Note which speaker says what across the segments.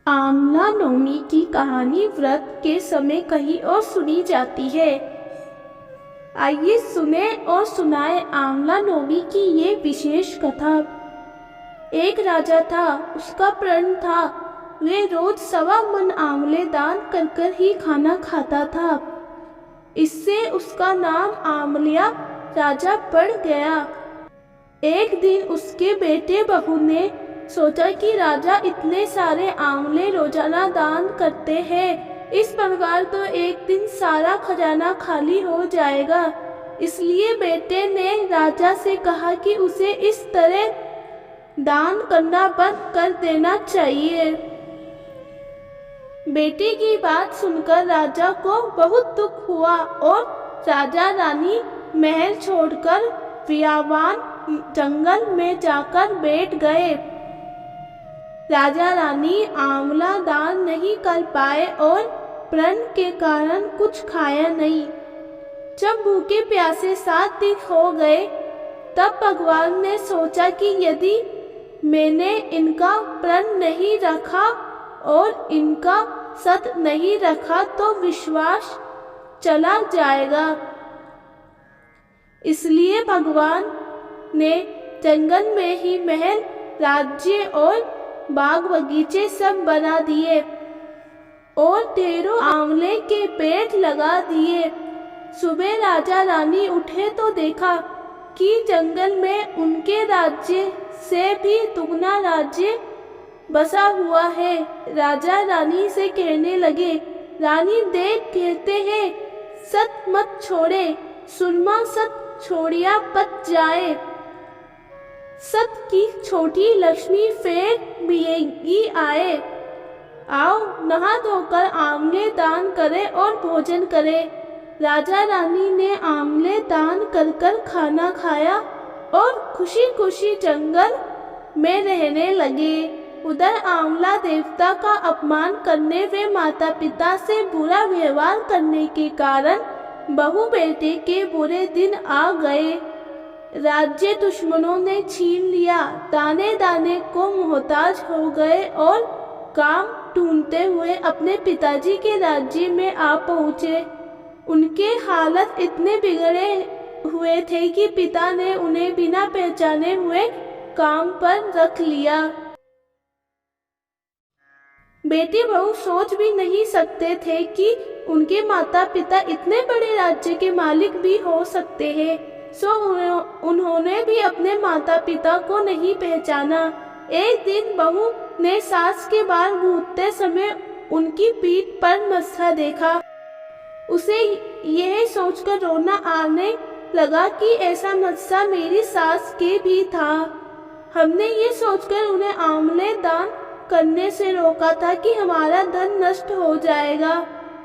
Speaker 1: आमला नवमी की कहानी व्रत के समय कहीं और सुनी जाती है। आइए सुने और सुनाए आमला नवमी की ये विशेष कथा। एक राजा था, उसका प्रण था। वे रोज 1.25 मन आंवले दान कर कर ही खाना खाता था। इससे उसका नाम आमलिया राजा पड़ गया। एक दिन उसके बेटे बहू ने सोचा कि राजा इतने सारे आंवले रोजाना दान करते हैं, इस प्रकार तो एक दिन सारा खजाना खाली हो जाएगा। इसलिए बेटे ने राजा से कहा कि उसे इस तरह दान करना बंद कर देना चाहिए। बेटे की बात सुनकर राजा को बहुत दुख हुआ और राजा रानी महल छोड़कर बियाबान जंगल में जाकर बैठ गए। राजा रानी आंवला दान नहीं कर पाए और प्रण के कारण कुछ खाया नहीं। जब भूखे प्यासे 7 दिन हो गए, तब भगवान ने सोचा कि यदि मैंने इनका प्रण नहीं रखा और इनका सत नहीं रखा तो विश्वास चला जाएगा। इसलिए भगवान ने जंगल में ही महल, राज्य और बाग बगीचे सब बना दिए और 13 आंवले के पेड़ लगा दिए। सुबह राजा रानी उठे तो देखा कि जंगल में उनके राज्य से भी दुगना राज्य बसा हुआ है। राजा रानी से कहने लगे, रानी देख कहते हैं, सत मत छोड़े, सुरमा सत छोड़िया पत जाए। सत की छोटी लक्ष्मी फेर मिलेगी आए। आओ नहा धोकर आंवले दान करें और भोजन करें। राजा रानी ने आंवले दान कर कर खाना खाया और खुशी खुशी जंगल में रहने लगे। उधर आंवला देवता का अपमान करने व माता पिता से बुरा व्यवहार करने के कारण बहू बेटे के बुरे दिन आ गए। राज्य दुश्मनों ने छीन लिया, दाने दाने को मोहताज हो गए और काम ढूंढते हुए अपने पिताजी के राज्य में आ पहुँचे। उनके हालत इतने बिगड़े हुए थे कि पिता ने उन्हें बिना पहचाने हुए काम पर रख लिया। बेटी बहू सोच भी नहीं सकते थे कि उनके माता पिता इतने बड़े राज्य के मालिक भी हो सकते हैं। सो उन्होंने भी अपने माता पिता को नहीं पहचाना। एक दिन बहू ने सास के बाल गूंथते समय उनकी पीठ पर मस्सा देखा। उसे यह सोचकर रोना आने लगा कि ऐसा मस्सा मेरी सास के भी था। हमने ये सोचकर उन्हें आंवले दान करने से रोका था कि हमारा धन नष्ट हो जाएगा।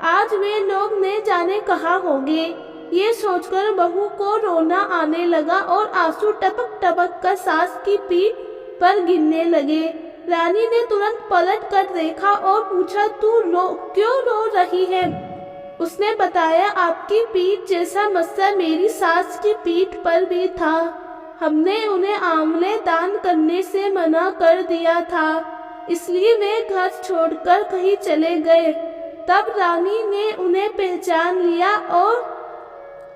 Speaker 1: आज वे लोग न जाने कहाँ होंगे। ये सोचकर बहू को रोना आने लगा और आंसू टपक टपक कर सास की पीठ पर गिरने लगे। रानी ने तुरंत पलट कर देखा और पूछा, तू क्यों रो रही है? उसने बताया, आपकी पीठ जैसा मस्सा मेरी सास की पीठ पर भी था। हमने उन्हें आंवले दान करने से मना कर दिया था, इसलिए वे घर छोड़कर कहीं चले गए। तब रानी ने उन्हें पहचान लिया और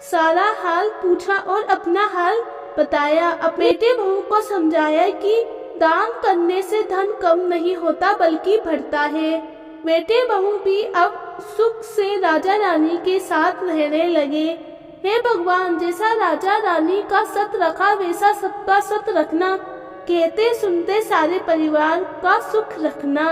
Speaker 1: सारा हाल पूछा और अपना हाल बताया। बेटे बहू को समझाया कि दान करने से धन कम नहीं होता बल्कि बढ़ता है। बेटे बहू भी अब सुख से राजा रानी के साथ रहने लगे। हे भगवान, जैसा राजा रानी का सत रखा वैसा सबका सत रखना। कहते सुनते सारे परिवार का सुख रखना।